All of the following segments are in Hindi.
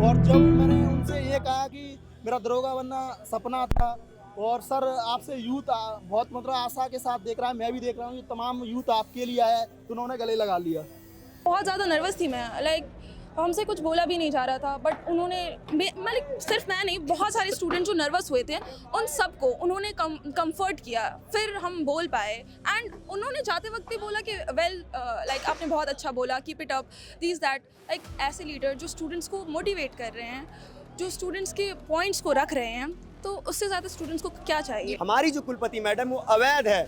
और जब मैंने उनसे ये कहा कि मेरा दरोगा बनना सपना था और सर आपसे यूथ बहुत मतलब आशा के साथ देख रहा है, मैं भी देख रहा हूँ, ये तमाम यूथ आपके लिए आया है, तो उन्होंने गले लगा लिया। बहुत ज़्यादा नर्वस थी मैं, लाइक हमसे कुछ बोला भी नहीं जा रहा था, बट उन्होंने मतलब सिर्फ मैं नहीं, बहुत सारे स्टूडेंट जो नर्वस हुए थे उन सबको उन्होंने कंफर्ट किया, फिर हम बोल पाए। एंड उन्होंने जाते वक्त भी बोला कि वेल लाइक आपने बहुत अच्छा बोला, keep it up, this that. Like ऐसे लीडर जो स्टूडेंट्स को मोटिवेट कर रहे हैं, जो स्टूडेंट्स के पॉइंट्स को रख रहे हैं, तो उससे ज़्यादा स्टूडेंट्स को क्या चाहिए। हमारी जो कुलपति मैडम वो अवैध है।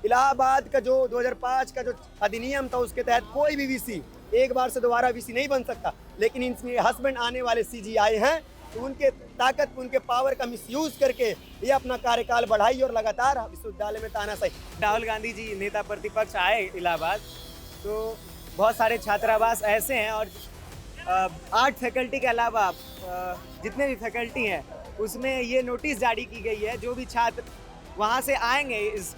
इलाहाबाद का जो 2005 का जो अधिनियम था उसके तहत कोई भी वीसी एक बार से दोबारा वीसी नहीं बन सकता, लेकिन इनके हस्बैंड आने वाले सीजी आए हैं तो उनके ताकत उनके पावर का मिसयूज करके ये अपना कार्यकाल बढ़ाई और लगातार विश्वविद्यालय में तानाशाही। राहुल गांधी जी नेता प्रतिपक्ष आए इलाहाबाद, तो बहुत सारे छात्रावास ऐसे हैं और आर्ट फैकल्टी के अलावा जितने भी फैकल्टी हैं उसमें ये नोटिस जारी की गई है, जो भी छात्र वहाँ से आएंगे इस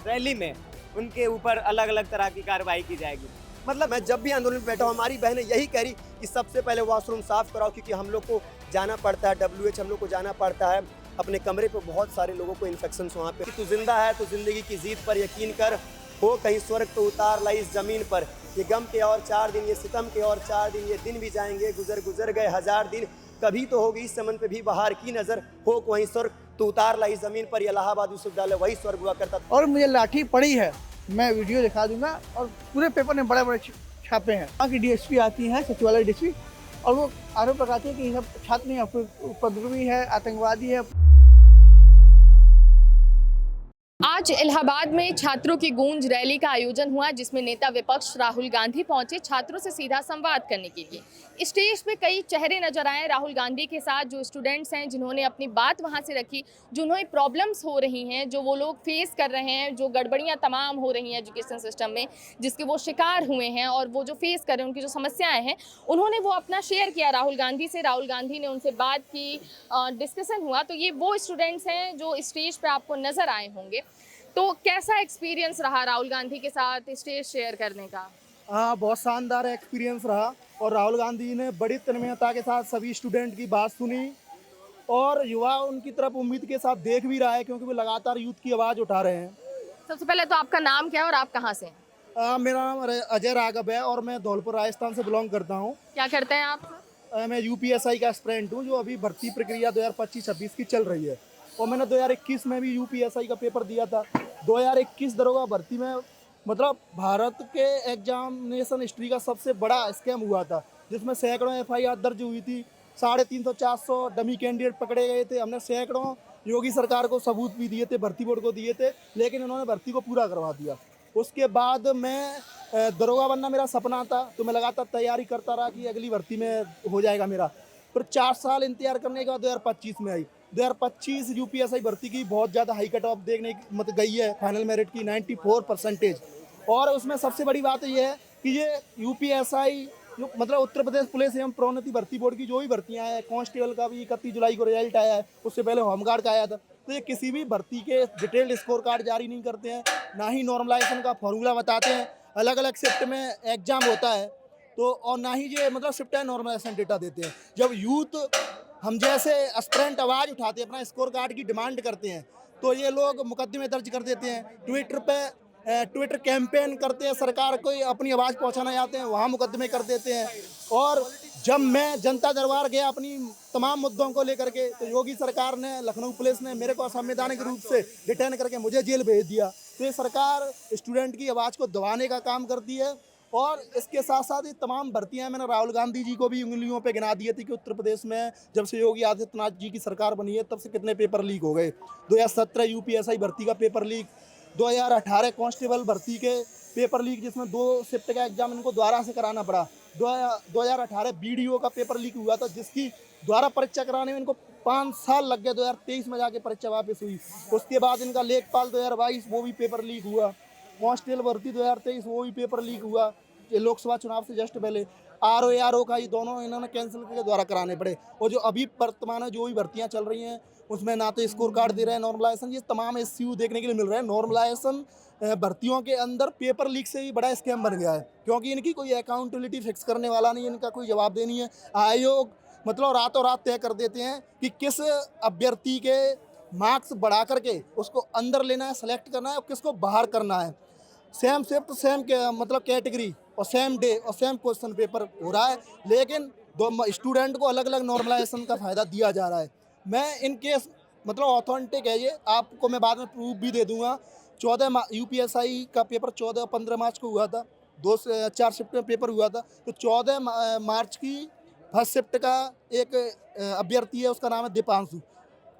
रैली में उनके ऊपर अलग अलग तरह की कार्रवाई की जाएगी। मतलब मैं जब भी आंदोलन में बैठा हूँ हमारी बहनें यही कह रही कि सबसे पहले वॉशरूम साफ कराओ, क्योंकि हम लोग को जाना पड़ता है WH, हम लोग को जाना पड़ता है अपने कमरे पे, बहुत सारे लोगों को इन्फेक्शन वहाँ पे। तू जिंदा है तो जिंदगी की जीत पर यकीन कर, हो कहीं स्वर्ग तो उतार लाई इस जमीन पर। ये गम के और 4 दिन, ये सितम के और 4 दिन, ये दिन भी जाएंगे गुजर गुजर गए 1000 दिन, कभी तो होगी इस चमन पे भी बहार की नजर, हो वहीं स्वर्ग तो उतार लाई जमीन पर। ये इलाहाबाद विश्वविद्यालय वही स्वर्ग हुआ करता था। और मुझे लाठी पड़ी है, मैं वीडियो दिखा दूंगा, और पूरे पेपर में बड़े बड़े छापे हैं। वहाँ की DSP आती है, सचिवालय DSP, और वो आरोप लगाती है कि ये सब छात्र नहीं, उपद्रवी है, आतंकवादी है। आज इलाहाबाद में छात्रों की गूंज रैली का आयोजन हुआ, जिसमें नेता विपक्ष राहुल गांधी पहुंचे छात्रों से सीधा संवाद करने के लिए। स्टेज पे कई चेहरे नजर आए राहुल गांधी के साथ, जो स्टूडेंट्स हैं जिन्होंने अपनी बात वहां से रखी, जिन्होंने प्रॉब्लम्स हो रही हैं, जो वो लोग फेस कर रहे हैं, जो गड़बड़ियां तमाम हो रही हैं एजुकेशन सिस्टम में, जिसके वो शिकार हुए हैं और वो जो फेस कर रहे हैं, उनकी जो समस्याएं हैं, उन्होंने वो अपना शेयर किया राहुल गांधी से। राहुल गांधी ने उनसे बात की, डिस्कशन हुआ। तो ये वो स्टूडेंट्स हैं जो स्टेज पे आपको नजर आए होंगे। तो कैसा एक्सपीरियंस रहा राहुल गांधी के साथ स्टेज शेयर करने का? हाँ, बहुत शानदार एक्सपीरियंस रहा, और राहुल गांधी ने बड़ी तन्मयता के साथ सभी स्टूडेंट की बात सुनी, और युवा उनकी तरफ उम्मीद के साथ देख भी रहा है, क्योंकि वो लगातार यूथ की आवाज़ उठा रहे हैं। सबसे पहले तो आपका नाम क्या है और आप कहाँ से हैं? मेरा नाम अजय राघव है और मैं धौलपुर राजस्थान से बिलोंग करता हूँ। क्या करते हैं आप? मैं UPSI का एस्पिरेंट हूँ, जो अभी भर्ती प्रक्रिया 2025-26 की चल रही है, और मैंने 2021 में भी UPSI का पेपर दिया था। 2021 दरोगा भर्ती में मतलब भारत के एग्जामिनेशन हिस्ट्री का सबसे बड़ा स्कैम हुआ था, जिसमें सैकड़ों FIR दर्ज हुई थी, 350-400 डमी कैंडिडेट पकड़े गए थे। हमने सैकड़ों योगी सरकार को सबूत भी दिए थे, भर्ती बोर्ड को दिए थे, लेकिन उन्होंने भर्ती को पूरा करवा दिया। उसके बाद मैं दरोगा बनना मेरा सपना था, तो मैं लगातार तैयारी करता रहा कि अगली भर्ती में हो जाएगा मेरा। फिर 4 साल इंतजार करने के बाद 2025 में आई। 2025 UPSI भर्ती की बहुत ज़्यादा हाई कट ऑफ देखने मतलब गई है, फाइनल मेरिट की 94%। और उसमें सबसे बड़ी बात ये है कि ये UPSI मतलब उत्तर प्रदेश पुलिस एवं प्रोन्नति भर्ती बोर्ड की जो भी भर्तियां हैं, कांस्टेबल का भी 31 जुलाई को रिजल्ट आया है, उससे पहले होमगार्ड का आया था, तो ये किसी भी भर्ती के डिटेल्ड स्कोर कार्ड जारी नहीं करते हैं, ना ही नॉर्मलाइजेशन का फॉर्मूला बताते हैं। अलग अलग शिफ्ट में एग्जाम होता है, तो और ना ही ये मतलब शिफ्ट है नॉर्मलाइजेशन डेटा देते हैं। जब यूथ हम जैसे एस्पिरेंट आवाज़ उठाते हैं, अपना स्कोर कार्ड की डिमांड करते हैं, तो ये लोग मुकदमे दर्ज कर देते हैं। ट्विटर कैंपेन करते हैं, सरकार को अपनी आवाज़ पहुंचाना चाहते हैं, वहाँ मुकदमे कर देते हैं। और जब मैं जनता दरबार गया अपनी तमाम मुद्दों को लेकर के, तो योगी सरकार ने, लखनऊ पुलिस ने मेरे को असंवैधानिक रूप से डिटेन करके मुझे जेल भेज दिया। तो ये सरकार स्टूडेंट की आवाज़ को दबाने का काम करती है। और इसके साथ साथ ये तमाम भर्तियां मैंने राहुल गांधी जी को भी उंगलियों पे गिना दिए थे कि उत्तर प्रदेश में जब से योगी आदित्यनाथ जी की सरकार बनी है तब से कितने पेपर लीक हो गए। 2017 UPSI भर्ती का पेपर लीक, 2018 कांस्टेबल भर्ती के पेपर लीक, जिसमें 2 शिफ्ट का एग्जाम इनको दोबारा से कराना पड़ा। 2018 BDO का पेपर लीक हुआ था, जिसकी दोबारा परीक्षा कराने में इनको 5 साल लग गए। 2023 में जाके परीक्षा वापस हुई। उसके बाद इनका लेखपाल 2022 वो भी पेपर लीक हुआ। कांस्टेबल भर्ती 2023 वो भी पेपर लीक हुआ। ये लोकसभा चुनाव से जस्ट पहले RO का ये दोनों इन्होंने कैंसिल करके द्वारा कराने पड़े। और जो अभी वर्तमान में जो भी भर्तियां चल रही हैं उसमें ना तो स्कोर कार्ड दे रहे हैं, नॉर्मलाइजेशन, ये तमाम इश्यू देखने के लिए मिल रहे हैं। नॉर्मलाइजेशन भर्तियों के अंदर पेपर लीक से ही बड़ा स्कैम बन गया है, क्योंकि इनकी कोई अकाउंटेबिलिटी फिक्स करने वाला नहीं है, इनका कोई जवाब देनी है। आयोग मतलब रातों रात तय कर देते हैं कि किस अभ्यर्थी के मार्क्स बढ़ा करके उसको अंदर लेना है, सेलेक्ट करना है और किसको बाहर करना है। सेम शिफ्ट सेम के मतलब कैटेगरी और सेम डे और सेम क्वेश्चन पेपर हो रहा है, लेकिन दो स्टूडेंट को अलग अलग नॉर्मलाइजेशन का फ़ायदा दिया जा रहा है। मैं इन केस मतलब ऑथेंटिक है ये, आपको मैं बाद में प्रूफ भी दे दूंगा। 14 यूपीएसआई का पेपर 14 और 15 मार्च को हुआ था, 2 से 4 शिफ्ट में पेपर हुआ था। तो 14 मार्च की फर्स्ट शिफ्ट का एक अभ्यर्थी है, उसका नाम है दीपांशु,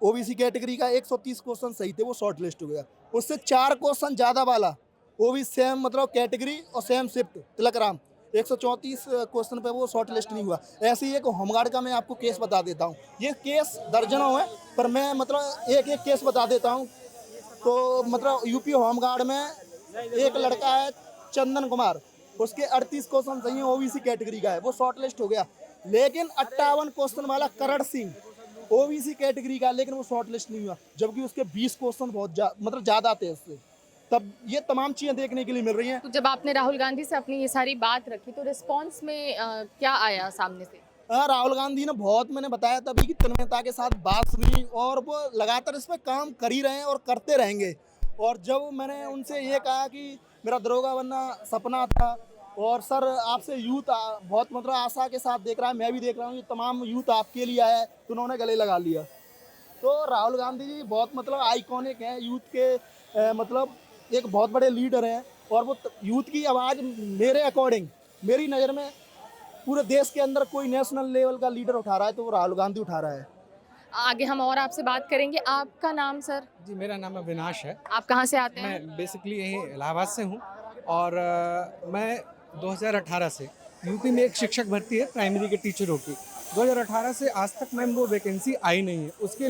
ओबीसी कैटेगरी का 130 क्वेश्चन सही थे, वो शॉर्ट लिस्ट हो गया। उससे 4 क्वेश्चन ज़्यादा वाला वो भी सेम मतलब कैटेगरी और सेम शिफ्ट तिलक राम 134 क्वेश्चन पे वो शॉर्ट लिस्ट नहीं हुआ। ऐसे ही एक होमगार्ड का मैं आपको केस बता देता हूँ, ये केस दर्जनों है पर मैं मतलब एक एक केस बता देता हूँ। तो मतलब यूपी होमगार्ड में एक लड़का है चंदन कुमार, उसके 38 क्वेश्चन सही हैं, ओबीसी कैटेगरी का है, वो शॉर्ट लिस्ट हो गया। लेकिन 58 क्वेश्चन वाला करण सिंह ओबीसी कैटेगरी का, लेकिन वो शॉर्ट लिस्ट नहीं हुआ, जबकि उसके 20 क्वेश्चन बहुत मतलब ज़्यादा थे उससे। तब ये तमाम चीज़ें देखने के लिए मिल रही हैं। तो जब आपने राहुल गांधी से अपनी ये सारी बात रखी तो रिस्पॉन्स में क्या आया सामने से? राहुल गांधी ने बहुत, मैंने बताया तभी कि तन्मयता के साथ बात सुनी और वो लगातार इस पर काम कर ही रहे हैं और करते रहेंगे। और जब मैंने उनसे ये कहा कि मेरा दरोगा बनना सपना था और सर आपसे यूथ बहुत मतलब आशा के साथ देख रहा है, मैं भी देख रहा हूँ, ये तमाम यूथ आपके लिए आया है, तो उन्होंने गले लगा लिया। तो राहुल गांधी जी बहुत मतलब आइकॉनिक हैं यूथ के, मतलब एक बहुत बड़े लीडर हैं और वो यूथ की आवाज़ मेरे अकॉर्डिंग, मेरी नज़र में पूरे देश के अंदर कोई नेशनल लेवल का लीडर उठा रहा है तो वो राहुल गांधी उठा रहा है। आगे हम और आपसे बात करेंगे। आपका नाम सर? जी, मेरा नाम अविनाश है। आप कहाँ से आते हैं? मैं बेसिकली यहीं इलाहाबाद से हूँ और मैं 2018 से यूपी में एक शिक्षक भर्ती है प्राइमरी के टीचरों की। 2018 से आज तक मैम वो वैकेंसी आई नहीं है। उसके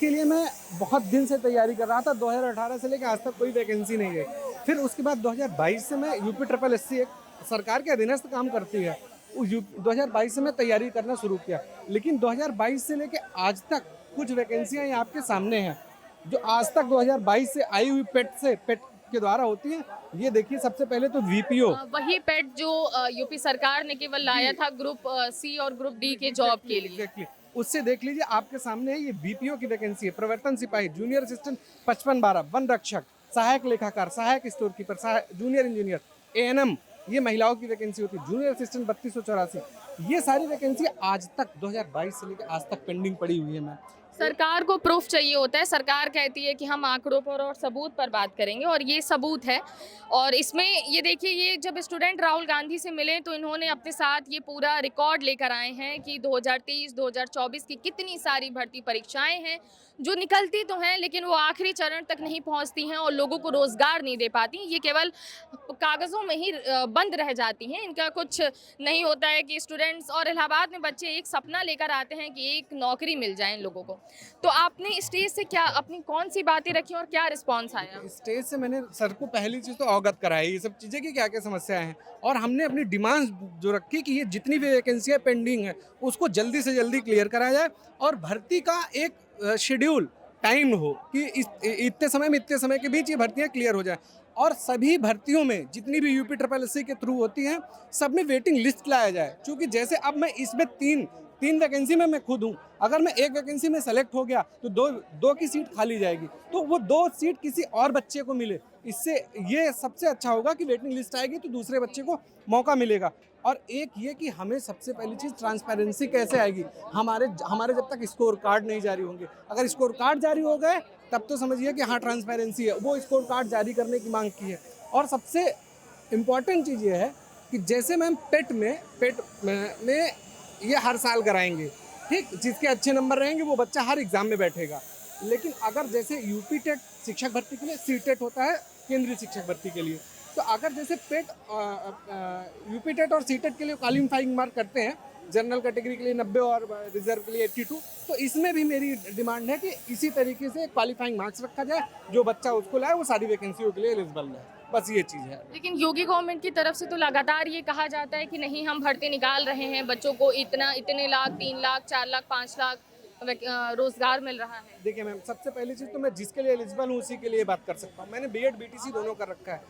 लिए मैं बहुत दिन से तैयारी कर रहा था। 2018 से लेकर आज तक कोई वैकेंसी नहीं है। फिर उसके बाद 2022 से मैं यूपी SSSC एक सरकार के अधीनस्थ काम करती है, 2022 से मैं तैयारी करना शुरू किया। लेकिन 2022 से लेकर आज तक कुछ वैकेंसियां ये आपके सामने हैं जो आज तक 2022 से आई हुई पेट के द्वारा होती है। ये देखिए, सबसे पहले तो वीपीओ, वही पेट जो यूपी सरकार ने केवल लाया था ग्रुप सी और ग्रुप डी के जॉब के लिए। एग्जैक्टली, उससे देख लीजिए आपके सामने है, ये बीपीओ की वैकेंसी है। प्रवर्तन सिपाही, जूनियर असिस्टेंट 5512, वन रक्षक, सहायक लेखाकार, सहायक store keeper, junior engineer, ANM, ये महिलाओं की वैकेंसी होती है। जूनियर असिस्टेंट 3284, ये सारी वैकेंसी आज तक 2022 से लेकर आज तक पेंडिंग पड़ी हुई है। मैम, सरकार को प्रूफ चाहिए होता है। सरकार कहती है कि हम आंकड़ों पर और सबूत पर बात करेंगे और ये सबूत है। और इसमें ये देखिए, ये जब स्टूडेंट राहुल गांधी से मिले तो इन्होंने अपने साथ ये पूरा रिकॉर्ड लेकर आए हैं कि 2023, 2024 की कितनी सारी भर्ती परीक्षाएं हैं जो निकलती तो हैं लेकिन वो आखिरी चरण तक नहीं पहुंचती हैं और लोगों को रोज़गार नहीं दे पाती। ये केवल कागज़ों में ही बंद रह जाती हैं, इनका कुछ नहीं होता है कि स्टूडेंट्स और इलाहाबाद में बच्चे एक सपना लेकर आते हैं कि एक नौकरी मिल जाए इन लोगों को। तो आपने स्टेज से क्या अपनी कौन सी बातें रखी और क्या रिस्पॉन्स आया? स्टेज से मैंने सर को पहली चीज़ तो अवगत कराई ये सब चीज़ें की क्या क्या समस्याएं हैं, और हमने अपनी डिमांड्स जो रखी कि ये जितनी भी वैकेंसियाँ पेंडिंग है उसको जल्दी से जल्दी क्लियर कराया जाए और भर्ती का एक शेड्यूल टाइम हो कि इतने समय में इतने समय के बीच ये भर्तियाँ क्लियर हो जाए। और सभी भर्तियों में जितनी भी यूपी SSSC के थ्रू होती हैं सब में वेटिंग लिस्ट लाया जाए। क्योंकि जैसे अब मैं इसमें तीन वैकेंसी में मैं खुद हूँ, अगर मैं एक वैकेंसी में सेलेक्ट हो गया तो दो की सीट खाली जाएगी, तो वो 2 सीट किसी और बच्चे को मिले। इससे ये सबसे अच्छा होगा कि वेटिंग लिस्ट आएगी तो दूसरे बच्चे को मौका मिलेगा। और एक ये कि हमें सबसे पहली चीज़ ट्रांसपेरेंसी कैसे आएगी, हमारे जब तक स्कोर कार्ड नहीं जारी होंगे। अगर स्कोर कार्ड जारी हो गए तब तो समझिए कि हाँ ट्रांसपेरेंसी है, वो स्कोर कार्ड जारी करने की मांग की है। और सबसे इम्पॉर्टेंट चीज़ ये है कि जैसे मैम पेट में ये हर साल कराएंगे, ठीक, जिसके अच्छे नंबर रहेंगे वो बच्चा हर एग्ज़ाम में बैठेगा। लेकिन अगर जैसे यूपी टेट शिक्षक भर्ती के लिए सीटेट होता है केंद्रीय शिक्षक भर्ती के लिए, तो अगर जैसे यूपी टेट और सीटेट के लिए क्वालिफाइंग मार्क करते हैं, जनरल कैटेगरी के लिए 90 और रिजर्व के लिए 82, तो इसमें भी मेरी डिमांड है कि इसी तरीके से क्वालिफाइंग मार्क्स रखा जाए, जो बच्चा उसको लाए वो सारी वैकेंसियों के लिए एलिजिबल है। बस ये चीज़ है। लेकिन योगी गवर्नमेंट की तरफ से तो लगातार ये कहा जाता है कि नहीं, हम भर्ती निकाल रहे हैं, बच्चों को इतने लाख, 3 लाख, 4 लाख, 5 लाख रोजगार मिल रहा है। देखिए मैम, सबसे पहली चीज़ तो मैं जिसके लिए एलिजिबल हूँ उसी के लिए बात कर सकता हूँ। मैंने बीएड बीटीसी दोनों कर रखा है।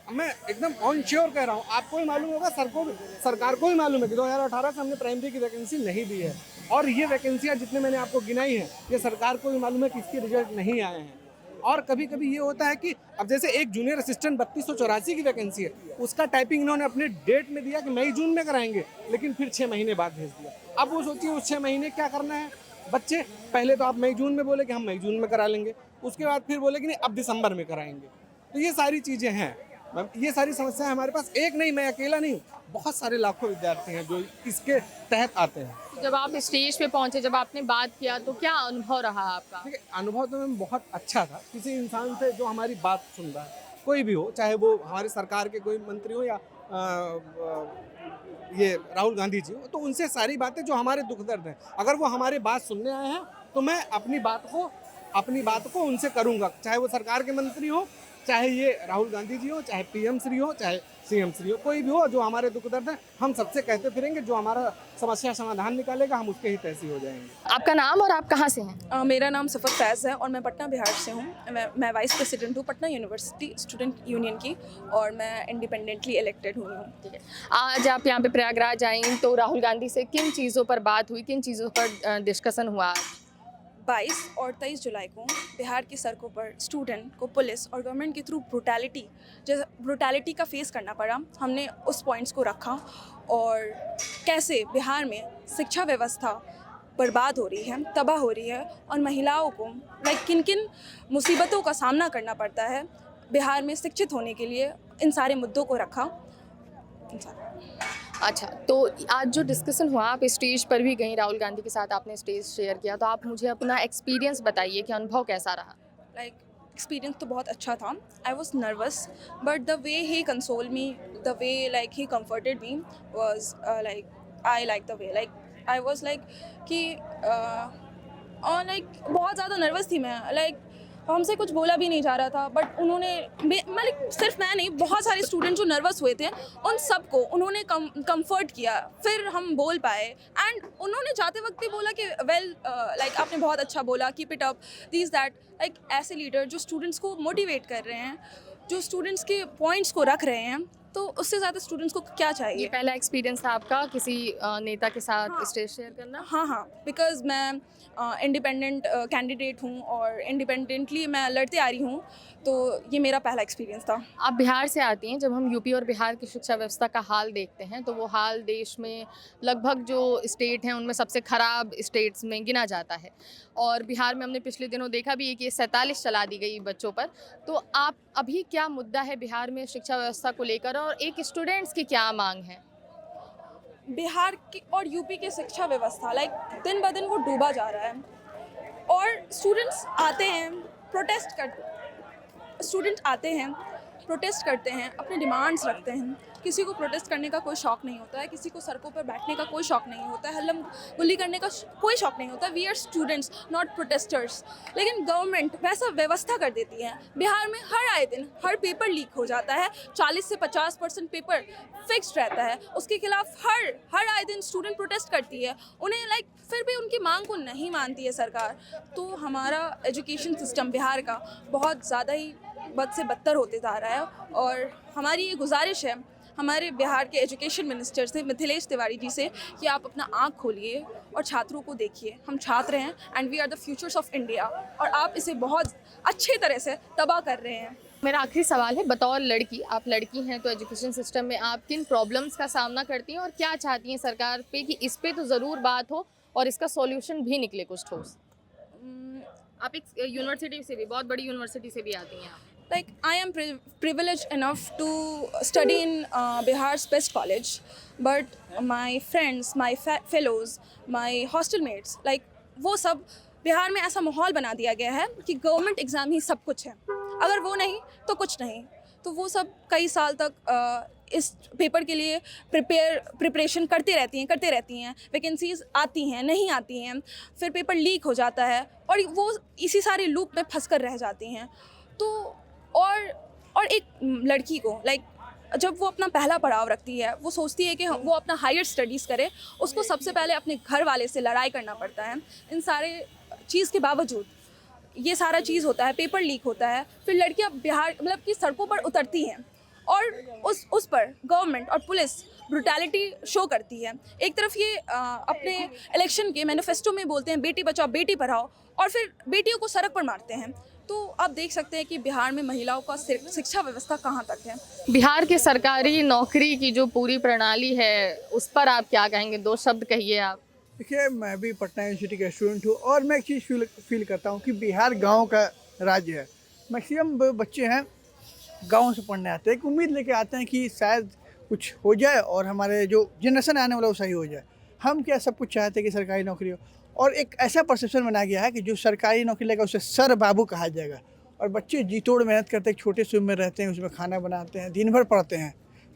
मैं एकदम ऑन श्योर कह रहा हूँ, आपको ही मालूम होगा, सरकार को ही मालूम है कि 2018 से हमने प्राइमरी की वैकेंसी नहीं दी है, और ये वैकेंसियाँ जितने मैंने आपको गिनाई हैं ये सरकार को भी मालूम है कि इसके रिजल्ट नहीं आए हैं। और कभी कभी ये होता है कि अब जैसे एक जूनियर असिस्टेंट 3284 की वैकेंसी है, उसका टाइपिंग इन्होंने अपने डेट में दिया कि मई जून में कराएंगे, लेकिन फिर 6 महीने बाद भेज दिया। अब वो सोचिए उस 6 महीने क्या करना है बच्चे, पहले तो आप मई जून में बोले कि हम मई जून में करा लेंगे, उसके बाद फिर बोले कि नहीं अब दिसंबर में कराएंगे। तो ये सारी चीज़ें हैं, ये सारी समस्याएं हमारे पास, एक नहीं, मैं अकेला नहीं हूँ, बहुत सारे लाखों विद्यार्थी हैं जो इसके तहत आते हैं। जब आप स्टेज पे पहुंचे, जब आपने बात किया, तो क्या अनुभव रहा आपका? देखिए, अनुभव तो मैम बहुत अच्छा था, किसी इंसान से जो हमारी बात सुन रहा है, कोई भी हो, चाहे वो हमारे सरकार के कोई मंत्री हो या ये राहुल गांधी जी हो, तो उनसे सारी बातें जो हमारे दुख दर्द हैं, अगर वो हमारी बात सुनने आए हैं तो मैं अपनी बात को उनसे करूँगा, चाहे वो सरकार के मंत्री हो, चाहे ये राहुल गांधी जी हो, चाहे पीएम श्री हो, चाहे सीएम श्री हो, कोई भी हो, जो हमारे दुख दर्द है हम सबसे कहते फिरेंगे, जो हमारा समस्या समाधान निकालेगा हम उसके ही तैसी हो जाएंगे। आपका नाम और आप कहाँ से हैं? मेरा नाम सफ़र फैज़ है और मैं पटना बिहार से हूँ। मैं वाइस प्रेसिडेंट हूँ पटना यूनिवर्सिटी स्टूडेंट यूनियन की, और मैं इंडिपेंडेंटली इलेक्टेड हुई हूँ। ठीक है, आज आप यहाँ पे प्रयागराज आई, तो राहुल गांधी से किन चीज़ों पर बात हुई, किन चीज़ों पर डिस्कशन हुआ? 22 और 23 जुलाई को बिहार की सड़कों पर स्टूडेंट को पुलिस और गवर्नमेंट के थ्रू ब्रुटैलिटी का फेस करना पड़ा। हमने उस पॉइंट्स को रखा, और कैसे बिहार में शिक्षा व्यवस्था बर्बाद हो रही है, तबाह हो रही है, और महिलाओं को किन किन मुसीबतों का सामना करना पड़ता है बिहार में शिक्षित होने के लिए, इन सारे मुद्दों को रखा। अच्छा, तो आज जो डिस्कशन हुआ, आप स्टेज पर भी गई, राहुल गांधी के साथ आपने स्टेज शेयर किया, तो आप मुझे अपना एक्सपीरियंस बताइए कि अनुभव कैसा रहा? एक्सपीरियंस तो बहुत अच्छा था। I was nervous, but the way he console me, the way he comforted me was I like the way I was कि और बहुत ज़्यादा नर्वस थी मैं, हमसे कुछ बोला भी नहीं जा रहा था, बट उन्होंने सिर्फ मैं नहीं, बहुत सारे स्टूडेंट जो नर्वस हुए थे उन सबको उन्होंने कंफर्ट किया, फिर हम बोल पाए। एंड उन्होंने जाते वक्त भी बोला कि वेल आपने बहुत अच्छा बोला, keep it up, this that. ऐसे लीडर जो स्टूडेंट्स को मोटिवेट कर रहे हैं, जो स्टूडेंट्स के पॉइंट्स को रख रहे हैं, तो उससे ज़्यादा स्टूडेंट्स को क्या चाहिए। ये पहला एक्सपीरियंस था आपका किसी नेता के साथ स्टेज शेयर करना? हाँ, बिकॉज़ मैं इंडिपेंडेंट कैंडिडेट हूँ और इंडिपेंडेंटली मैं लड़ते आ रही हूँ, तो ये मेरा पहला एक्सपीरियंस था। आप बिहार से आती हैं, जब हम यूपी और बिहार की शिक्षा व्यवस्था का हाल देखते हैं, तो वो हाल देश में लगभग जो स्टेट हैं उनमें सबसे ख़राब स्टेट्स में गिना जाता है, और बिहार में हमने पिछले दिनों देखा भी है कि 47 चला दी गई बच्चों पर। तो आप अभी क्या मुद्दा है बिहार में शिक्षा व्यवस्था को लेकर, और एक स्टूडेंट्स की क्या मांग है? बिहार की और यूपी की शिक्षा व्यवस्था दिन ब दिन वो डूबा जा रहा है, और स्टूडेंट्स आते हैं, प्रोटेस्ट करते हैं, अपने डिमांड्स रखते हैं। किसी को प्रोटेस्ट करने का कोई शौक़ नहीं होता है, किसी को सड़कों पर बैठने का कोई शौक़ नहीं होता है, हल्लम गुल्ली करने का कोई शौक़ नहीं होता। We are students, not protesters. लेकिन गवर्नमेंट वैसा व्यवस्था कर देती है। बिहार में हर आए दिन हर पेपर लीक हो जाता है, 40 से 50% पेपर फिक्स्ड रहता है, उसके खिलाफ हर आए दिन स्टूडेंट प्रोटेस्ट करती है, उन्हें फिर भी उनकी मांग को नहीं मानती है सरकार। तो हमारा एजुकेशन सिस्टम बिहार का बहुत ज़्यादा ही बद से बदतर होते जा रहा है, और हमारी ये गुजारिश है हमारे बिहार के एजुकेशन मिनिस्टर से, मिथिलेश तिवारी जी से, कि आप अपना आँख खोलिए और छात्रों को देखिए। हम छात्र हैं and we are the futures of India, और आप इसे बहुत अच्छे तरह से तबाह कर रहे हैं। मेरा आखिरी सवाल है, बतौर लड़की, आप लड़की हैं, तो एजुकेशन सिस्टम में आप किन प्रॉब्लम्स का सामना करती हैं और क्या चाहती हैं सरकार पे कि इस पे तो ज़रूर बात हो और इसका सॉल्यूशन भी निकले कुछ ठोस? आप एक यूनिवर्सिटी से भी, बहुत बड़ी यूनिवर्सिटी से भी आती हैं आप। I am privileged enough to study in Bihar's best college, but my friends, my fellows, my hostel mates, वो सब बिहार में ऐसा माहौल बना दिया गया है कि गवर्नमेंट एग्ज़ाम ही सब कुछ है, अगर वो नहीं तो कुछ नहीं। तो वो सब कई साल तक इस पेपर के लिए प्रिपरेशन करते रहती हैं, वैकेंसीज आती हैं, नहीं आती हैं, फिर पेपर लीक हो जाता है, और वो इसी सारे लूप में फंस कर रह जाती हैं। तो और एक लड़की को जब वो अपना पहला पड़ाव रखती है, वो सोचती है कि वो अपना हायर स्टडीज़ करे, उसको सबसे पहले अपने घर वाले से लड़ाई करना पड़ता है। इन सारे चीज़ के बावजूद ये सारा चीज़ होता है, पेपर लीक होता है, फिर लड़कियां बिहार की सड़कों पर उतरती हैं और उस पर गवर्नमेंट और पुलिस ब्रुटैलिटी शो करती है। एक तरफ ये अपने इलेक्शन के मैनिफेस्टो में बोलते हैं बेटी बचाओ बेटी पढ़ाओ, और फिर बेटियों को सड़क पर मारते हैं। तो आप देख सकते हैं कि बिहार में महिलाओं का शिक्षा व्यवस्था कहाँ तक है। बिहार के सरकारी नौकरी की जो पूरी प्रणाली है उस पर आप क्या कहेंगे? 2 शब्द कहिए आप। देखिए, मैं भी पटना यूनिवर्सिटी का स्टूडेंट हूँ और मैं एक चीज़ फील करता हूँ कि बिहार गांव का राज्य है। मैक्सिमम बच्चे हैं गांव से पढ़ने आते हैं, एक उम्मीद लेके आते हैं कि शायद कुछ हो जाए और हमारे जो जनरेशन आने वाला वो सही हो जाए। हम क्या सब कुछ चाहते हैं कि सरकारी नौकरी हो, और एक ऐसा परसेप्शन बना गया है कि जो सरकारी नौकरी लेगा उसे सर बाबू कहा जाएगा। और बच्चे जी तोड़ मेहनत करते हैं, छोटे से में रहते हैं, उसमें खाना बनाते हैं, दिन भर पढ़ते हैं,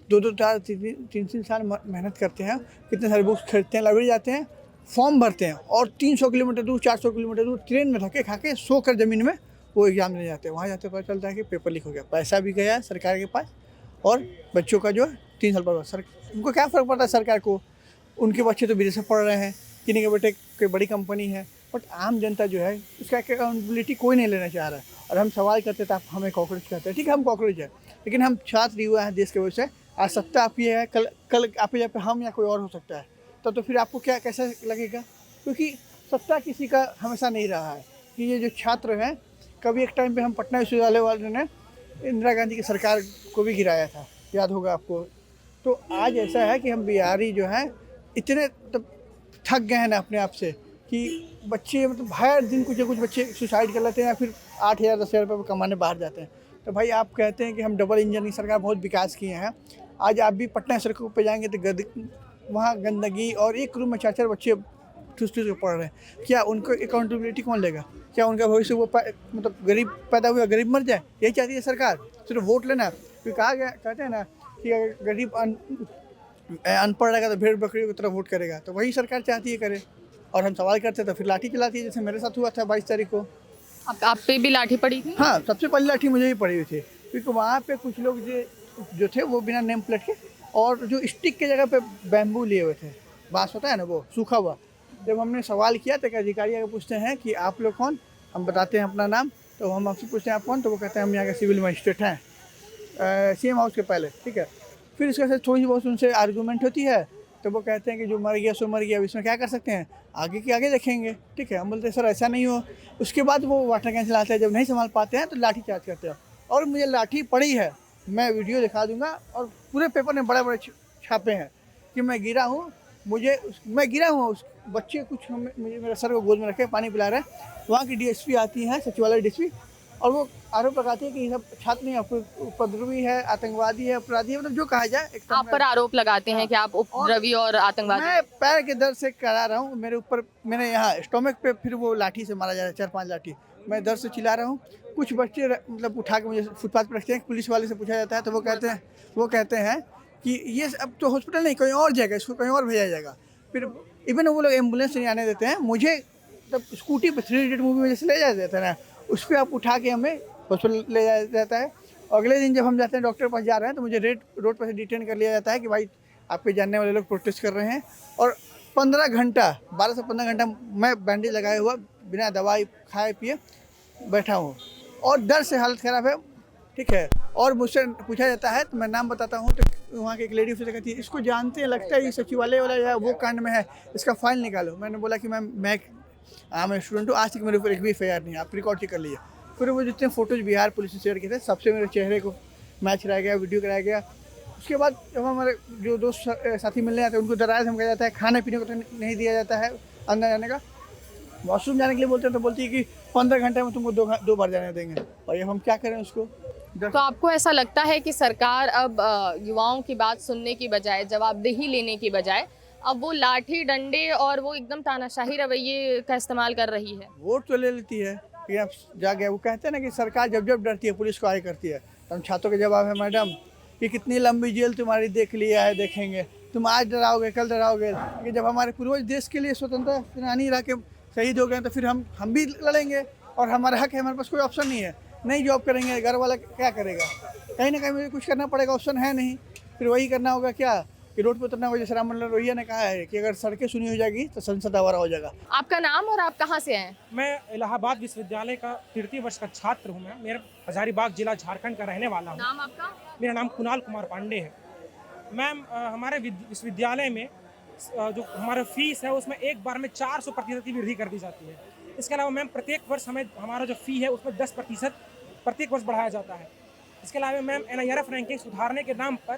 2-2, 4-3 साल मेहनत करते हैं, कितने सारे बुक्स खरीदते हैं, लाइब्रेरी जाते हैं, फॉर्म भरते हैं और 300 किलोमीटर दूर 400 किलोमीटर दूर ट्रेन में धक्के खा के सो कर ज़मीन में वो एग्ज़ाम देने जाते हैं। वहाँ जाते पता चलता है कि पेपर लीक हो गया, पैसा भी गया सरकार के पास और बच्चों का जो 3 साल बाद उनको क्या फ़र्क पड़ता है सरकार को? उनके बच्चे तो विदेश में पढ़ रहे हैं, किन्हीं के बेटे कोई बड़ी कंपनी है, बट आम जनता जो है उसका अकाउंटेबिलिटी कोई नहीं लेना चाह रहा है। और हम सवाल करते तो आप हमें कॉकरोच कहते हैं, ठीक है हम कॉकरोच है, लेकिन हम छात्र युवा हैं देश के वजह से। आज सत्ता आपकी है, कल आपके जगह पे हम या कोई और हो सकता है, तो फिर आपको क्या कैसा लगेगा? क्योंकि सत्ता किसी का हमेशा नहीं रहा है। कि ये जो छात्र हैं, कभी एक टाइम पे हम पटना विश्वविद्यालय वालों ने इंदिरा गांधी की सरकार को भी गिराया था, याद होगा आपको। तो आज ऐसा है कि हम बिहारी जो हैं इतने थक गए हैं ना अपने आप से कि बच्चे मतलब हर दिन कुछ बच्चे सुसाइड कर लेते हैं या फिर 8,000 10,000 रुपये कमाने बाहर जाते हैं। तो भाई आप कहते हैं कि हम डबल इंजन की सरकार बहुत विकास किए हैं, आज आप भी पटना सड़कों पे जाएंगे तो वहाँ गंदगी और एक रूम में 4-4 बच्चे ठूस के पढ़ रहे हैं। क्या उनको अकाउंटेबिलिटी कौन लेगा? क्या उनका भविष्य वो मतलब गरीब पैदा हुआ गरीब मर जाए? यही चाहती है सरकार, सिर्फ वोट लेना। फिर कहा गया, कहते हैं ना कि अगर गरीब अनपढ़ रहेगा तो भेड़ बकरी की तरह वोट करेगा, तो वही सरकार चाहती है करे। और हम सवाल करते तो फिर लाठी चलाती है, जैसे मेरे साथ हुआ था 22 तारीख को। आप पे भी लाठी पड़ी थी? हाँ, सबसे पहली लाठी मुझे ही पड़ी हुई थी, क्योंकि वहाँ पे कुछ लोग जो थे वो बिना नेम प्लेट के और जो स्टिक के जगह पे बैम्बू लिए हुए थे, बांस होता है ना वो सूखा हुआ। जब हमने सवाल किया तो अधिकारी आगे पूछते हैं कि आप लोग कौन? हम बताते हैं अपना नाम, तो हम आपसे पूछते हैं आप कौन? तो वो कहते हैं हम यहाँ के सिविल मजिस्ट्रेट हैं, CM हाउस के पहले, ठीक है। फिर इसके साथ थोड़ी बहुत उनसे आर्गूमेंट होती है, तो वो कहते हैं कि जो मर गया सो मर गया, अब इसमें क्या कर सकते हैं, आगे के आगे देखेंगे, ठीक है। हम बोलते हैं सर ऐसा नहीं हो। उसके बाद वो वाटर कैंसिल आते हैं, जब नहीं संभाल पाते हैं तो लाठी चार्ज करते हैं। और मुझे लाठी पड़ी है, मैं वीडियो दिखा दूंगा, और पूरे पेपर में बड़े बड़े छापे हैं कि मैं गिरा हूँ, मैं गिरा हूँ। उस बच्चे कुछ मुझे मेरे सर को गोद में रखे पानी पिला रहे हैं। वहाँ की DSP आती हैं, सचिवालय DSP, और वो आरोप लगाती है कि ये सब छात्र नहीं उपद्रवी है, आतंकवादी है, अपराधी है, मतलब जो कहा जाए। आप पर आरोप लगाते हैं कि आप उपद्रवी और आतंकवादी। मैं पैर के दर्द से करा रहा हूँ, मेरे ऊपर मैंने यहाँ स्टोमक पे फिर वो लाठी से मारा जा रहा है, 4-5 लाठी, मैं दर्द से चिल्ला रहा हूँ। कुछ बच्चे मतलब उठा के मुझे फुटपाथ पर रखते हैं, पुलिस वाले से पूछा जाता है तो वो कहते हैं कि ये अब तो हॉस्पिटल नहीं कहीं और जाएगा, इसको कहीं और भेजा जाएगा। फिर इवन वो लोग एम्बुलेंस नहीं आने देते हैं। मुझे तब स्कूटी पर 3 इडियट मूवी में जैसे ले जाया जाता है ना, उस पर आप उठा के हमें हॉस्पिटल ले जाया जाता है। अगले दिन जब हम जाते हैं डॉक्टर के पास जा रहे हैं तो मुझे रोड पर से डिटेन कर लिया जाता है कि भाई आपके जानने वाले लोग प्रोटेस्ट कर रहे हैं। और 15 घंटा 12 से 15 घंटा मैं बैंडेज लगाए हुआ बिना दवाई खाए पिए बैठा हूँ और डर से हालत ख़राब है, ठीक है। और मुझसे पूछा जाता है तो मैं नाम बताता हूँ तो वहाँ की एक लेडी ऑफिसर कहती है इसको जानते हैं, लगता है ये सचिवालय वाला या वो कांड में है, इसका फाइल निकालो। मैंने बोला कि मैं स्टूडेंट हूँ, आज तक मेरे ऊपर एक भी FIR नहीं है, आप रिकॉर्ड चेक कर लीजिए। फिर वो जितने फोटोज बिहार पुलिस ने शेयर किए थे सबसे मेरे चेहरे को मैच कराया गया, वीडियो कराया गया। उसके बाद जब हमारे जो दोस्त साथी मिलने आते हैं उनको डराया धमकाया जाता है, खाने पीने को तो नहीं दिया जाता है, अंदर जाने का। वॉशरूम जाने के लिए बोलते हैं तो बोलती है कि 15 घंटे में तुमको 2 बार जाने देंगे। और ये हम क्या करें उसको। तो आपको ऐसा लगता है कि सरकार अब युवाओं की बात सुनने की बजाय, जवाबदेही लेने की बजाय, अब वो लाठी डंडे और वो एकदम तानाशाही रवैये का इस्तेमाल कर रही है? वोट तो ले लेती है, अब जा गया। वो कहते हैं ना कि सरकार जब जब डरती है पुलिस को आगे करती है। तो हम छात्रों के जवाब है मैडम कि कितनी लंबी जेल तुम्हारी देख लिया है, देखेंगे। तुम आज डराओगे कल डराओगे, कि जब हमारे पूर्वज देश के लिए स्वतंत्रता सेनानी रह के शहीद हो गए तो फिर हम भी लड़ेंगे और हमारा हक है, हमारे पास कोई ऑप्शन नहीं है। नहीं जॉब करेंगे घर वाला क्या करेगा, कहीं ना कहीं मुझे कुछ करना पड़ेगा, ऑप्शन है नहीं, फिर वही करना होगा क्या। कि रोड पर उतरना होगा। जैसे राम मनोहर लोहिया ने कहा है कि अगर सड़कें सुनी हो जाएगी तो संसद आवारा हो जाएगा। आपका नाम और आप कहाँ से हैं? मैं इलाहाबाद विश्वविद्यालय का तृतीय वर्ष का छात्र हूँ। मैं हजारीबाग जिला झारखंड का रहने वाला हूँ। नाम आपका? मेरा नाम कुणाल कुमार पांडे है। मैम हमारे विश्वविद्यालय में जो हमारा फीस है उसमें एक बार में 400% की वृद्धि कर दी जाती है। इसके अलावा मैम प्रत्येक वर्ष हमें हमारा जो फ़ी है उसमें 10% प्रत्येक वर्ष बढ़ाया जाता है। इसके अलावा मैम NIRF रैंकिंग सुधारने के नाम पर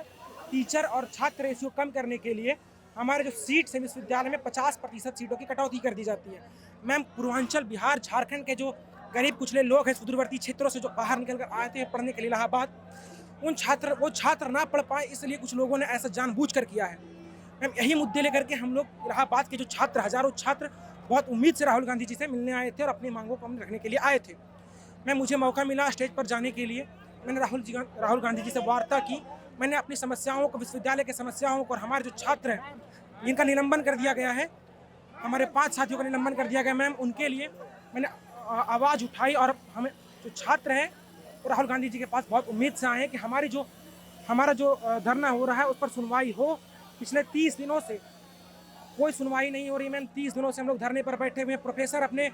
टीचर और छात्र रेशियो कम करने के लिए हमारे जो सीट्स है विश्वविद्यालय में 50% सीटों की कटौती कर दी जाती है। मैम पूर्वांचल बिहार झारखंड के जो गरीब कुचले लोग हैं सुदूरवर्ती क्षेत्रों से जो बाहर निकल कर आते हैं पढ़ने के लिए इलाहाबाद, वो छात्र ना पढ़ पाए, इसलिए कुछ लोगों ने ऐसा जानबूझकर किया है। मैम यही मुद्दे लेकर के हम लोग इलाहाबाद के जो छात्र, हजारों छात्र बहुत उम्मीद से राहुल गांधी जी से मिलने आए थे और अपनी मांगों को रखने के लिए आए थे। मैम मुझे मौका मिला स्टेज पर जाने के लिए। मैंने राहुल गांधी जी से वार्ता की। मैंने अपनी समस्याओं को, विश्वविद्यालय की समस्याओं को और हमारे जो छात्र हैं जिनका निलंबन कर दिया गया है, हमारे 5 साथियों का निलंबन कर दिया गया मैम, उनके लिए मैंने आवाज़ उठाई। और हमें जो छात्र हैं वो राहुल गांधी जी के पास बहुत उम्मीद से आए हैं कि हमारा जो धरना हो रहा है उस पर सुनवाई हो। पिछले 30 दिनों से कोई सुनवाई नहीं हो रही मैम। 30 दिनों से हम लोग धरने पर बैठे हुए हैं। प्रोफेसर अपने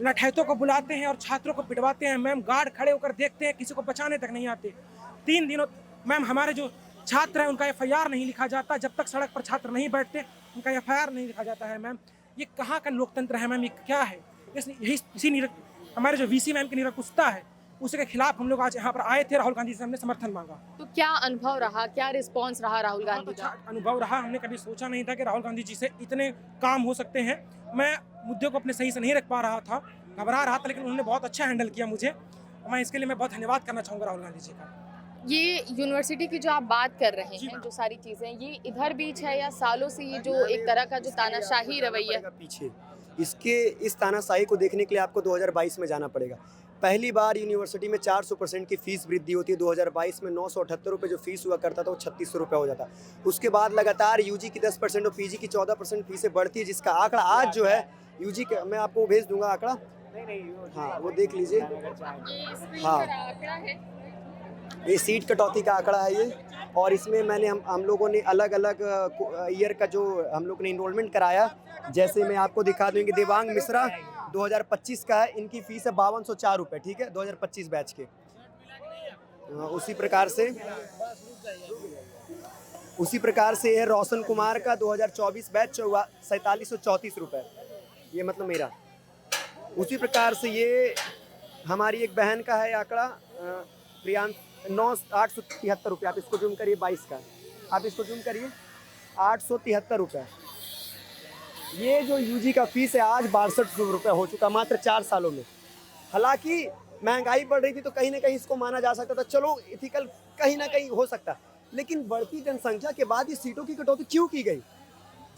लठैतों को बुलाते हैं और छात्रों को पिटवाते हैं मैम। गार्ड खड़े होकर देखते हैं, किसी को बचाने तक नहीं आते। 3 दिनों मैम हमारे जो छात्र हैं उनका FIR नहीं लिखा जाता। जब तक सड़क पर छात्र नहीं बैठते उनका FIR नहीं लिखा जाता है मैम। ये कहाँ का लोकतंत्र है मैम? ये क्या है? हमारे जो VC मैम की निरंकुशता है उसके खिलाफ हम लोग आज यहाँ पर आए थे। राहुल गांधी से हमने समर्थन मांगा। तो क्या अनुभव रहा, क्या रिस्पॉन्स रहा राहुल गांधी अच्छा का? अनुभव रहा। हमने कभी सोचा नहीं था कि राहुल गांधी जी से इतने काम हो सकते हैं। मैं मुद्दे को अपने सही से नहीं रख पा रहा था, घबरा रहा था, लेकिन उन्होंने बहुत अच्छा हैंडल किया मुझे। मैं इसके लिए मैं बहुत धन्यवाद करना चाहूँगा राहुल गांधी जी का। ये यूनिवर्सिटी की जो आप बात कर रहे हैं, जो सारी चीजें, ये इधर बीच है या सालों से ये जो एक तरह का जो तानाशाही रवैया पीछे, इसके इस तानाशाही को देखने के लिए आपको 2022 में जाना पड़ेगा। पहली बार यूनिवर्सिटी में 400% की फीस वृद्धि होती है। 2022 में 978 रुपये जो फीस हुआ करता था वो 3600 रुपये हो जाता। उसके बाद लगातार UG की 10% और PG की 14% फीसें बढ़ती है, जिसका आंकड़ा आज जो है UG का, मैं आपको भेज दूंगा आंकड़ा। हाँ वो देख लीजिए। हाँ ये सीट कटौती का आंकड़ा है ये। और इसमें मैंने हम लोगों ने अलग अलग ईयर का जो हम लोग ने इनरोलमेंट कराया, जैसे मैं आपको दिखा दूँ कि देवांग मिश्रा 2025 का है, इनकी फ़ीस है 5204 रुपये, ठीक है, 2025 बैच के। उसी प्रकार से है रोशन कुमार का 2024 बैच 4734 रुपये, ये मतलब मेरा। उसी प्रकार से ये हमारी एक बहन का है आंकड़ा प्रियांश 873 रुपये। आप इसको जूम करिए, 22 का, आप इसको जूम करिए, 873 रुपये। ये जो UG का फीस है आज 6200 रुपये हो चुका मात्र 4 सालों में। हालांकि महंगाई बढ़ रही थी तो कहीं ना कहीं इसको माना जा सकता था, चलो इथिकल कहीं ना कहीं हो सकता, लेकिन बढ़ती जनसंख्या के बाद ये सीटों की कटौती क्यों की गई?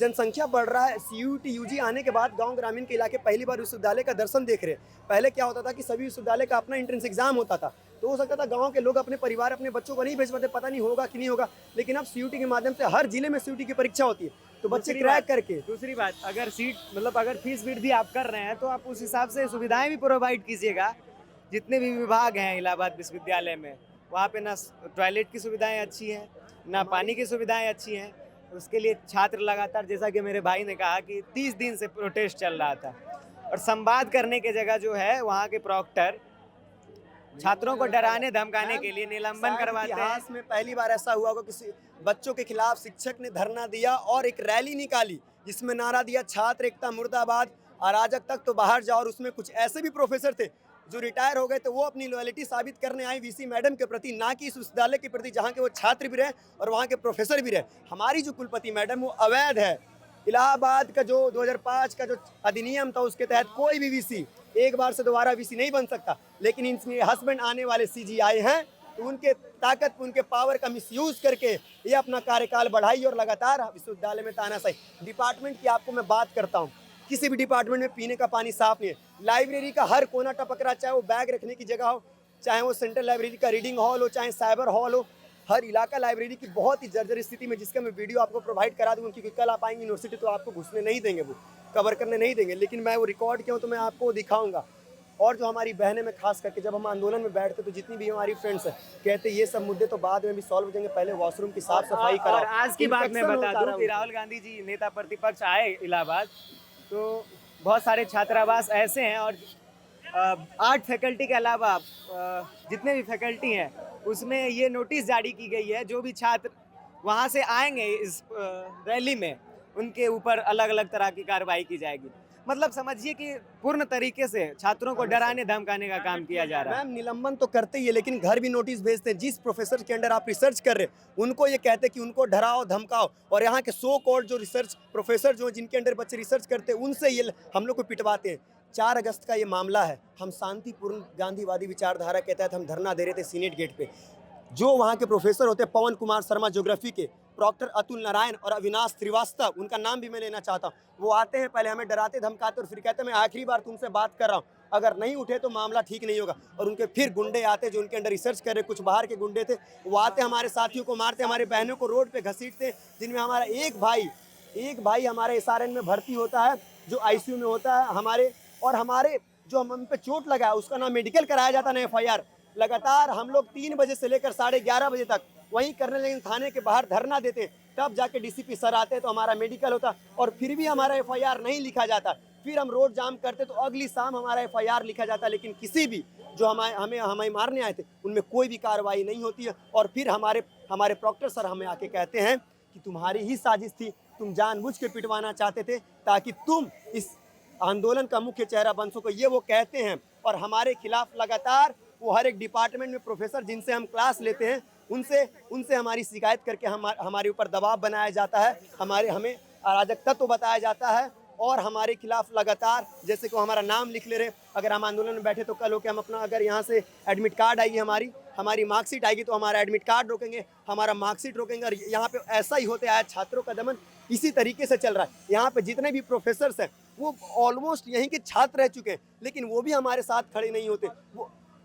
जनसंख्या बढ़ रहा है। CUT UG आने के बाद गांव ग्रामीण के इलाके पहली बार विश्वविद्यालय का दर्शन देख रहे हैं। पहले क्या होता था कि सभी विश्वविद्यालय का अपना एंट्रेंस एग्जाम होता था, तो हो सकता था गांव के लोग अपने परिवार, अपने बच्चों को नहीं भेज पाते, पता नहीं होगा कि नहीं होगा। लेकिन अब CUT के माध्यम से हर जिले में CUT की परीक्षा होती है, तो बच्चे क्रैक करके। दूसरी बात, अगर सीट मतलब अगर फीस वृद्धि आप कर रहे हैं तो आप उस हिसाब से सुविधाएं भी प्रोवाइड कीजिएगा। जितने भी विभाग हैं इलाहाबाद विश्वविद्यालय में, वहाँ पे ना टॉयलेट की सुविधाएं अच्छी हैं, ना पानी की सुविधाएं अच्छी हैं। उसके लिए छात्र लगातार, जैसा कि मेरे भाई ने कहा कि 30 दिन से प्रोटेस्ट चल रहा था, और संवाद करने की जगह जो है वहाँ के प्रॉक्टर छात्रों को डराने धमकाने के लिए निलंबन करवाते हैं। इतिहास में पहली बार ऐसा हुआ होगा किसी बच्चों के खिलाफ शिक्षक ने धरना दिया और एक रैली निकाली जिसमें नारा दिया छात्र एकता मुर्दाबाद, अराजक तक तो बाहर जाओ। और उसमें कुछ ऐसे भी प्रोफेसर थे जो रिटायर हो गए, तो वो अपनी लॉयल्टी साबित करने आए VC मैडम के प्रति, ना कि इस विश्वविद्यालय के प्रति जहाँ के वो छात्र भी रहे और वहाँ के प्रोफेसर भी रहे। हमारी जो कुलपति मैडम वो अवैध है। इलाहाबाद का जो 2005 का जो अधिनियम था उसके तहत कोई भी VC एक बार से दोबारा VC नहीं बन सकता, लेकिन इनके हस्बैंड आने वाले CG आए हैं तो उनके ताकत, उनके पावर का मिसयूज करके ये अपना कार्यकाल बढ़ाई और लगातार विश्वविद्यालय में तानाशाही। डिपार्टमेंट की आपको मैं बात करता हूँ, किसी भी डिपार्टमेंट में पीने का पानी साफ नहीं है। लाइब्रेरी का हर कोना टपक रहा, चाहे वो बैग रखने की जगह हो, चाहे वो सेंट्रल लाइब्रेरी का रीडिंग हॉल हो, चाहे साइबर हॉल हो, हर इलाका लाइब्रेरी की बहुत ही जर्जर स्थिति में, जिसका मैं वीडियो आपको प्रोवाइड करा दूँगा, क्योंकि कल आप आएंगे यूनिवर्सिटी तो आपको घुसने नहीं देंगे, वो कवर करने नहीं देंगे, लेकिन मैं वो रिकॉर्ड किया हूँ तो मैं आपको दिखाऊँगा। और जो हमारी बहनें में खास करके जब हम आंदोलन में बैठते तो जितनी भी हमारी फ्रेंड्स हैं कहते ये सब मुद्दे तो बाद में भी सॉल्व हो जाएंगे, पहले वॉशरूम की साफ सफाई कराओ। और आज की बात मैं Infection बता होता दूं रहा कि राहुल गांधी जी नेता प्रतिपक्ष आए इलाहाबाद, तो बहुत सारे छात्रावास ऐसे हैं और आर्ट फैकल्टी के अलावा जितने भी फैकल्टी हैं उसमें ये नोटिस जारी की गई है, जो भी छात्र वहाँ से आएंगे इस रैली में उनके ऊपर अलग अलग तरह की कार्रवाई की जाएगी। मतलब समझिए कि पूर्ण तरीके से छात्रों को डराने धमकाने का काम किया जा रहा है। मैम निलंबन तो करते ही है, लेकिन घर भी नोटिस भेजते हैं। जिस प्रोफेसर के अंडर आप रिसर्च कर रहे हैं उनको ये कहते हैं कि उनको डराओ धमकाओ, और यहाँ के सो कॉल्ड जो रिसर्च प्रोफेसर जो जिनके अंडर बच्चे रिसर्च करते हैं उनसे ये हम लोग को पिटवाते हैं। 4 अगस्त का ये मामला है, हम शांतिपूर्ण गांधीवादी विचारधारा के तहत हम धरना दे रहे थे सीनेट गेट पे। जो वहाँ के प्रोफेसर होते हैं पवन कुमार शर्मा ज्योग्राफी के, डॉक्टर अतुल नारायण और अविनाश श्रीवास्तव, उनका नाम भी मैं लेना चाहता हूँ, वो आते हैं पहले हमें डराते धमकाते और फिर कहते हैं मैं आखिरी बार तुमसे बात कर रहा हूँ, अगर नहीं उठे तो मामला ठीक नहीं होगा। और उनके फिर गुंडे आते जो उनके अंडर रिसर्च कर रहे, कुछ बाहर के गुंडे थे, वो आते हमारे साथियों को मारते, हमारे बहनों को रोड पे घसीटते, जिनमें हमारा एक भाई हमारे SRN में भर्ती होता है जो ICU में होता है हमारे, और हमारे जो हम पे चोट लगा है उसका नाम मेडिकल कराया जाता ना FIR। लगातार हम लोग 3 बजे से लेकर 11:30 बजे तक वहीं करने लगे, थाने के बाहर धरना देते, तब जाके DCP सर आते तो हमारा मेडिकल होता, और फिर भी हमारा FIR नहीं लिखा जाता। फिर हम रोड जाम करते तो अगली शाम हमारा FIR लिखा जाता, लेकिन किसी भी जो हमें मारने आए थे उनमें कोई भी कार्रवाई नहीं होती है। और फिर हमारे प्रॉक्टर सर हमें आके कहते हैं कि तुम्हारी ही साजिश थी, तुम जानबूझ के पिटवाना चाहते थे ताकि तुम इस आंदोलन का मुख्य चेहरा बन सको, ये वो कहते हैं। और हमारे खिलाफ लगातार वो हर एक डिपार्टमेंट में प्रोफेसर जिनसे हम क्लास लेते हैं उनसे हमारी शिकायत करके हमारे ऊपर दबाव बनाया जाता है, हमें अराजक तत्व बताया जाता है, और हमारे खिलाफ लगातार जैसे कि हमारा नाम लिख ले रहे, अगर हम आंदोलन में बैठे तो कल हो के हम अपना, अगर यहाँ से एडमिट कार्ड आएगी हमारी मार्कशीट आएगी तो हमारा एडमिट कार्ड रोकेंगे, हमारा मार्कशीट रोकेंगे। और यहाँ पे ऐसा ही होते आया, छात्रों का दमन इसी तरीके से चल रहा है। यहाँ पे जितने भी प्रोफेसर्स हैं वो ऑलमोस्ट यहीं के छात्र रह चुके हैं, लेकिन वो भी हमारे साथ खड़े नहीं होते।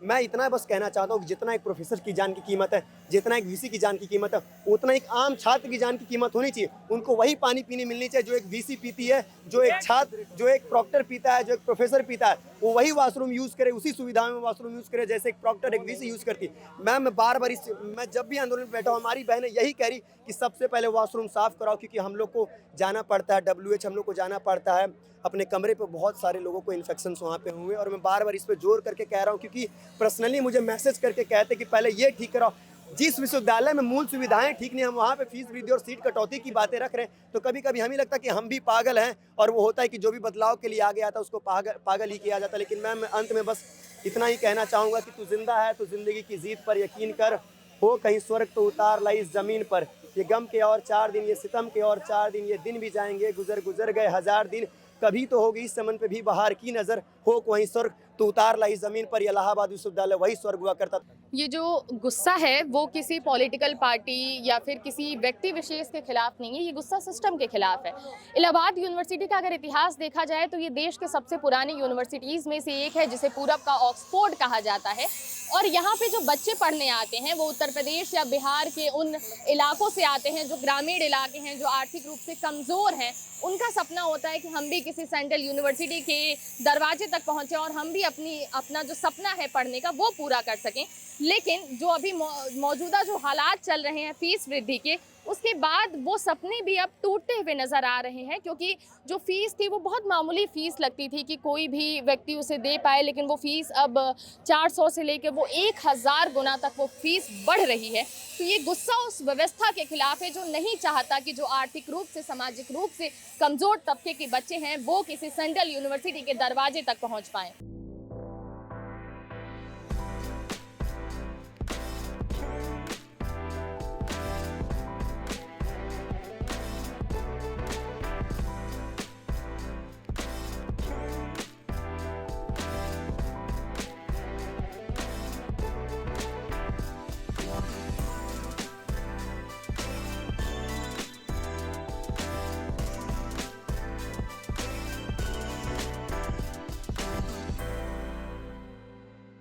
मैं इतना बस कहना चाहता हूँ कि जितना एक प्रोफेसर की जान की कीमत है, जितना एक VC की जान की कीमत है, उतना एक आम छात्र की जान की कीमत होनी चाहिए। उनको वही पानी पीने मिलनी चाहिए जो एक VC पीती है, जो एक छात्र, जो एक प्रॉक्टर पीता है, जो एक प्रोफेसर पीता है, वो वही वॉशरूम यूज़ करे, उसी सुविधाओं में वॉशरूम यूज़ करे जैसे एक प्रॉक्टर एक VC यूज़ करती है। मैं बार बार मैं जब भी आंदोलन में बैठा हूँ हमारी बहनें यही कह रही कि सबसे पहले वॉशरूम साफ़ कराओ, क्योंकि हम लोग को जाना पड़ता है WH, हम लोग को जाना पड़ता है अपने कमरे पे, बहुत सारे लोगों को इन्फेक्शन वहाँ पे हुए। और मैं बार बार इस पे जोर करके कह रहा हूँ, क्योंकि पर्सनली मुझे मैसेज करके कहते कि पहले ये ठीक कराओ। जिस विश्वविद्यालय में मूल सुविधाएं ठीक नहीं, हम वहाँ पे फीस वृद्धि और सीट कटौती की बातें रख रहे हैं, तो कभी कभी हमें लगता है कि हम भी पागल हैं, और वो होता है कि जो भी बदलाव के लिए आ गया था उसको पागल ही किया जाता। लेकिन मैं अंत में बस इतना ही कहना चाहूँगा कि तू जिंदा है तो ज़िंदगी की जीत पर यकीन कर, हो कहीं स्वर्ग तो उतार लाई इस ज़मीन पर। ये गम के और 4 दिन, ये सितम के और 4 दिन, ये दिन भी जाएंगे गुजर गए 1000 दिन, कभी तो होगी इस चमन पे भी बहार की नज़र, हो वहीं स्वर्ग तो उतार लाई ज़मीन पर। ये इलाहाबाद विश्वविद्यालय वही स्वर्ग हुआ करता था। ये जो गुस्सा है वो किसी पॉलिटिकल पार्टी या फिर किसी व्यक्ति विशेष के खिलाफ नहीं है, ये गुस्सा सिस्टम के खिलाफ है। इलाहाबाद यूनिवर्सिटी का अगर इतिहास देखा जाए तो ये देश के सबसे पुरानी यूनिवर्सिटीज़ में से एक है, जिसे पूरब का ऑक्सफोर्ड कहा जाता है। और यहाँ पे जो बच्चे पढ़ने आते हैं वो उत्तर प्रदेश या बिहार के उन इलाकों से आते हैं जो ग्रामीण इलाके हैं, जो आर्थिक रूप से कमज़ोर हैं। उनका सपना होता है कि हम भी किसी सेंट्रल यूनिवर्सिटी के दरवाजे तक पहुँचें और हम भी अपना जो सपना है पढ़ने का वो पूरा कर सकें। लेकिन जो अभी मौजूदा जो हालात चल रहे हैं फीस वृद्धि के, उसके बाद वो सपने भी अब टूटते हुए नज़र आ रहे हैं, क्योंकि जो फ़ीस थी वो बहुत मामूली फ़ीस लगती थी कि कोई भी व्यक्ति उसे दे पाए, लेकिन वो फ़ीस अब 400 से लेकर वो 1000 गुना तक वो फ़ीस बढ़ रही है। तो ये गुस्सा उस व्यवस्था के खिलाफ है जो नहीं चाहता कि जो आर्थिक रूप से, सामाजिक रूप से कमज़ोर तबके के बच्चे हैं वो किसी सेंट्रल यूनिवर्सिटी के दरवाजे तक पहुँच पाएँ।